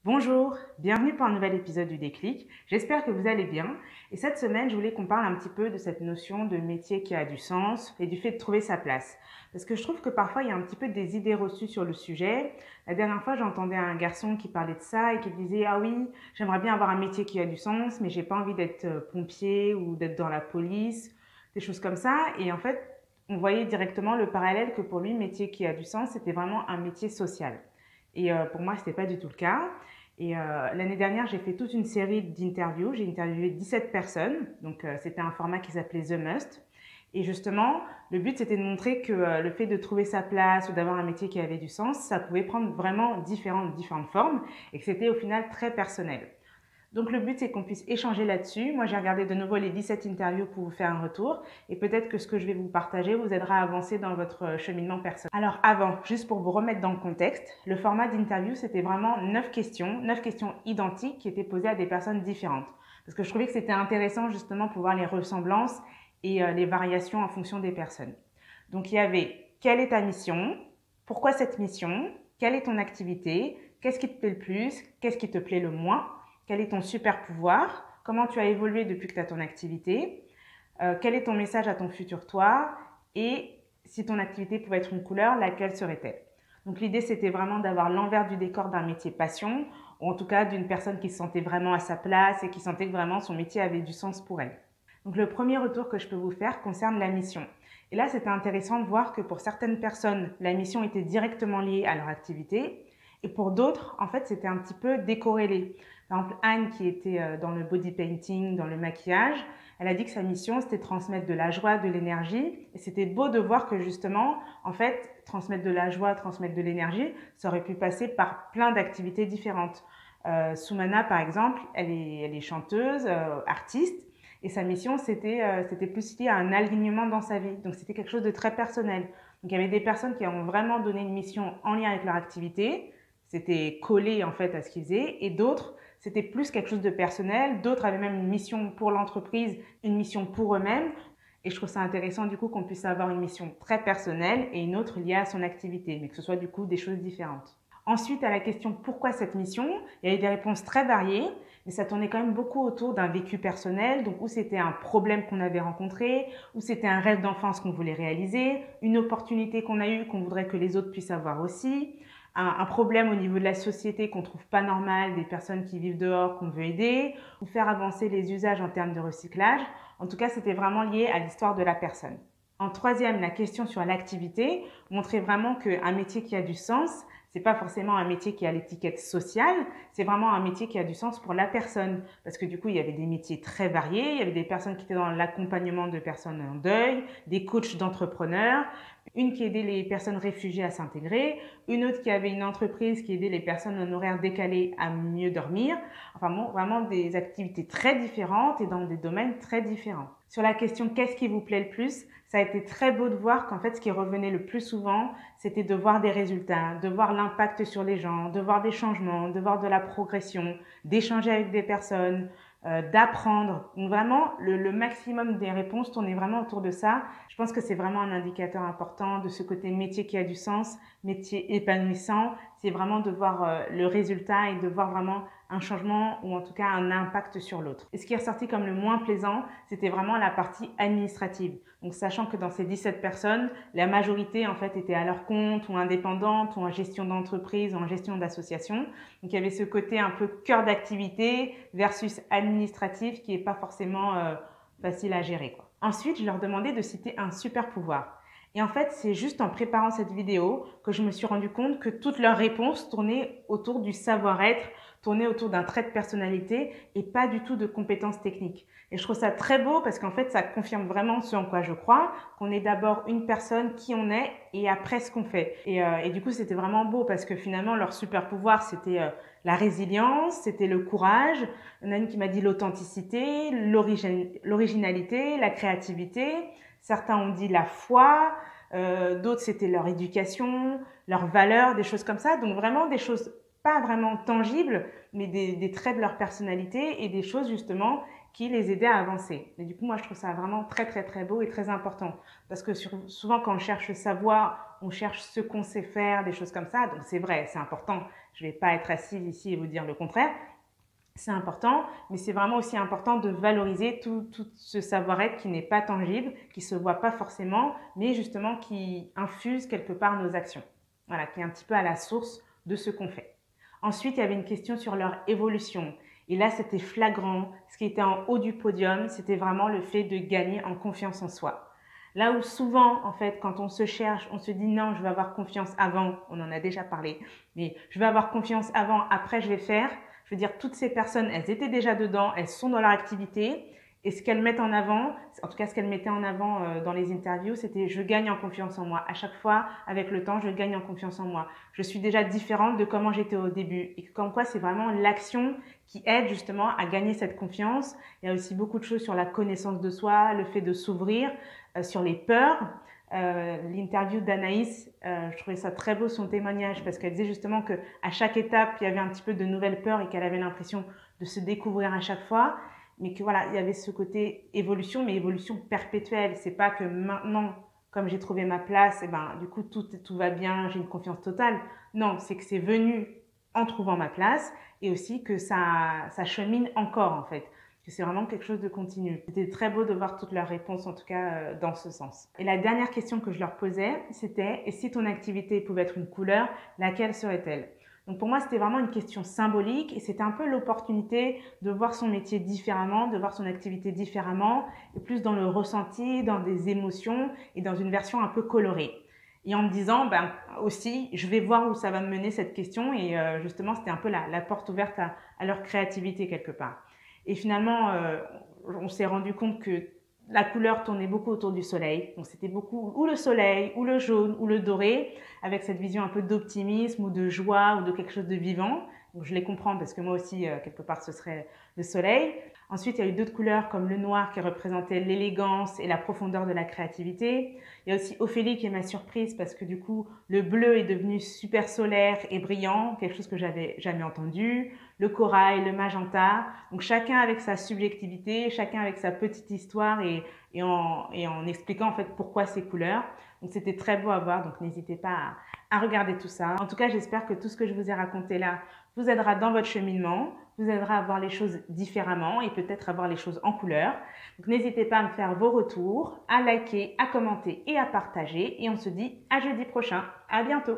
Bonjour, bienvenue pour un nouvel épisode du Déclic. J'espère que vous allez bien. Et cette semaine, je voulais qu'on parle un petit peu de cette notion de métier qui a du sens et du fait de trouver sa place. Parce que je trouve que parfois, il y a un petit peu des idées reçues sur le sujet. La dernière fois, j'entendais un garçon qui parlait de ça et qui disait « Ah oui, j'aimerais bien avoir un métier qui a du sens, mais j'ai pas envie d'être pompier ou d'être dans la police, des choses comme ça. » Et en fait, on voyait directement le parallèle que pour lui, métier qui a du sens, c'était vraiment un métier social. Et pour moi, c'était pas du tout le cas. Et l'année dernière, j'ai fait toute une série d'interviews. J'ai interviewé 17 personnes. Donc, c'était un format qui s'appelait The Must. Et justement, le but, c'était de montrer que le fait de trouver sa place ou d'avoir un métier qui avait du sens, ça pouvait prendre vraiment différentes formes et que c'était au final très personnel. Donc le but, c'est qu'on puisse échanger là-dessus. Moi, j'ai regardé de nouveau les 17 interviews pour vous faire un retour. Et peut-être que ce que je vais vous partager vous aidera à avancer dans votre cheminement personnel. Alors avant, juste pour vous remettre dans le contexte, le format d'interview, c'était vraiment 9 questions identiques qui étaient posées à des personnes différentes. Parce que je trouvais que c'était intéressant justement pour voir les ressemblances et les variations en fonction des personnes. Donc il y avait, quelle est ta mission? Pourquoi cette mission? Quelle est ton activité? Qu'est-ce qui te plaît le plus? Qu'est-ce qui te plaît le moins? Quel est ton super pouvoir? Comment tu as évolué depuis que tu as ton activité? Quel est ton message à ton futur toi? Et si ton activité pouvait être une couleur, laquelle serait-elle? Donc l'idée, c'était vraiment d'avoir l'envers du décor d'un métier passion, ou en tout cas d'une personne qui se sentait vraiment à sa place et qui sentait que vraiment son métier avait du sens pour elle. Donc le premier retour que je peux vous faire concerne la mission. Et là, c'était intéressant de voir que pour certaines personnes, la mission était directement liée à leur activité, et pour d'autres, en fait, c'était un petit peu décorrélé. Par exemple, Anne, qui était dans le body painting, dans le maquillage, elle a dit que sa mission, c'était de transmettre de la joie, de l'énergie. Et c'était beau de voir que justement, en fait, transmettre de la joie, transmettre de l'énergie, ça aurait pu passer par plein d'activités différentes. Soumana, par exemple, elle est chanteuse, artiste. Et sa mission, c'était plus lié à un alignement dans sa vie. Donc, c'était quelque chose de très personnel. Donc, il y avait des personnes qui ont vraiment donné une mission en lien avec leur activité. C'était collé, en fait, à ce qu'ils faisaient. Et d'autres, c'était plus quelque chose de personnel. D'autres avaient même une mission pour l'entreprise, une mission pour eux-mêmes. Et je trouve ça intéressant, du coup, qu'on puisse avoir une mission très personnelle et une autre liée à son activité, mais que ce soit, du coup, des choses différentes. Ensuite, à la question pourquoi cette mission, il y avait des réponses très variées, mais ça tournait quand même beaucoup autour d'un vécu personnel, donc où c'était un problème qu'on avait rencontré, où c'était un rêve d'enfance qu'on voulait réaliser, une opportunité qu'on a eue qu'on voudrait que les autres puissent avoir aussi, un problème au niveau de la société qu'on trouve pas normal, des personnes qui vivent dehors qu'on veut aider, ou faire avancer les usages en termes de recyclage. En tout cas, c'était vraiment lié à l'histoire de la personne. En troisième, la question sur l'activité montrait vraiment qu'un métier qui a du sens, c'est pas forcément un métier qui a l'étiquette sociale, c'est vraiment un métier qui a du sens pour la personne. Parce que du coup, il y avait des métiers très variés, il y avait des personnes qui étaient dans l'accompagnement de personnes en deuil, des coachs d'entrepreneurs, une qui aidait les personnes réfugiées à s'intégrer, une autre qui avait une entreprise qui aidait les personnes en horaire décalé à mieux dormir. Enfin bon, vraiment des activités très différentes et dans des domaines très différents. Sur la question qu'est-ce qui vous plaît le plus, ça a été très beau de voir qu'en fait ce qui revenait le plus souvent, c'était de voir des résultats, de voir l'impact sur les gens, de voir des changements, de voir de la progression, d'échanger avec des personnes, d'apprendre. Donc vraiment, le maximum des réponses tournait vraiment autour de ça. Je pense que c'est vraiment un indicateur important de ce côté métier qui a du sens, métier épanouissant. C'est vraiment de voir le résultat et de voir vraiment un changement ou en tout cas un impact sur l'autre. Et ce qui est ressorti comme le moins plaisant, c'était vraiment la partie administrative. Donc sachant que dans ces 17 personnes, la majorité en fait était à leur compte ou indépendante ou en gestion d'entreprise ou en gestion d'association. Donc il y avait ce côté un peu cœur d'activité versus administratif qui est pas forcément facile à gérer, quoi. Ensuite, je leur demandais de citer un super pouvoir. Et en fait, c'est juste en préparant cette vidéo que je me suis rendu compte que toutes leurs réponses tournaient autour du savoir-être, tournaient autour d'un trait de personnalité et pas du tout de compétences techniques. Et je trouve ça très beau parce qu'en fait, ça confirme vraiment ce en quoi je crois, qu'on est d'abord une personne, qui on est et après ce qu'on fait. Et du coup, c'était vraiment beau parce que finalement, leur super pouvoir, c'était la résilience, c'était le courage. Il y en a une qui m'a dit l'authenticité, l'originalité, la créativité. Certains ont dit la foi, d'autres c'était leur éducation, leurs valeurs, des choses comme ça. Donc vraiment des choses pas vraiment tangibles, mais des traits de leur personnalité et des choses justement qui les aidait à avancer. Et du coup, moi, je trouve ça vraiment très, très, très beau et très important. Parce que souvent, quand on cherche savoir, on cherche ce qu'on sait faire, des choses comme ça. Donc, c'est vrai, c'est important. Je ne vais pas être assise ici et vous dire le contraire. C'est important, mais c'est vraiment aussi important de valoriser tout ce savoir-être qui n'est pas tangible, qui ne se voit pas forcément, mais justement qui infuse quelque part nos actions. Voilà, qui est un petit peu à la source de ce qu'on fait. Ensuite, il y avait une question sur leur évolution. Et là, c'était flagrant. Ce qui était en haut du podium, c'était vraiment le fait de gagner en confiance en soi. Là où souvent, en fait, quand on se cherche, on se dit non, je vais avoir confiance avant, on en a déjà parlé, mais je vais avoir confiance avant, après je vais faire. Je veux dire, toutes ces personnes, elles étaient déjà dedans, elles sont dans leur activité. Et ce qu'elles mettent en avant, en tout cas ce qu'elles mettaient en avant dans les interviews, c'était je gagne en confiance en moi. À chaque fois, avec le temps, je gagne en confiance en moi. Je suis déjà différente de comment j'étais au début. Et comme quoi, c'est vraiment l'action qui aide justement à gagner cette confiance. Il y a aussi beaucoup de choses sur la connaissance de soi, le fait de s'ouvrir, sur les peurs. L'interview d'Anaïs, je trouvais ça très beau son témoignage parce qu'elle disait justement que à chaque étape il y avait un petit peu de nouvelles peurs et qu'elle avait l'impression de se découvrir à chaque fois, mais que voilà, il y avait ce côté évolution, mais évolution perpétuelle. C'est pas que maintenant, comme j'ai trouvé ma place, et ben du coup tout va bien, j'ai une confiance totale. Non, c'est que c'est venu en trouvant ma place et aussi que ça chemine encore en fait. C'est vraiment quelque chose de continu. C'était très beau de voir toutes leurs réponses, en tout cas dans ce sens. Et la dernière question que je leur posais, c'était « Et si ton activité pouvait être une couleur, laquelle serait-elle » Donc pour moi, c'était vraiment une question symbolique et c'était un peu l'opportunité de voir son métier différemment, de voir son activité différemment, et plus dans le ressenti, dans des émotions et dans une version un peu colorée. Et en me disant, ben aussi, je vais voir où ça va me mener cette question et justement, c'était un peu la porte ouverte à leur créativité quelque part. Et finalement, on s'est rendu compte que la couleur tournait beaucoup autour du soleil. Donc c'était beaucoup ou le soleil, ou le jaune, ou le doré, avec cette vision un peu d'optimisme ou de joie ou de quelque chose de vivant. Donc je les comprends parce que moi aussi, quelque part, ce serait le soleil. Ensuite, il y a eu d'autres couleurs comme le noir qui représentait l'élégance et la profondeur de la créativité. Il y a aussi Ophélie qui est ma surprise parce que du coup, le bleu est devenu super solaire et brillant, quelque chose que j'avais jamais entendu. Le corail, le magenta. Donc chacun avec sa subjectivité, chacun avec sa petite histoire et en expliquant en fait pourquoi ces couleurs. Donc c'était très beau à voir, donc n'hésitez pas à regarder tout ça. En tout cas, j'espère que tout ce que je vous ai raconté là vous aidera dans votre cheminement, vous aidera à voir les choses différemment et peut-être à voir les choses en couleur. Donc n'hésitez pas à me faire vos retours, à liker, à commenter et à partager. Et on se dit à jeudi prochain. À bientôt.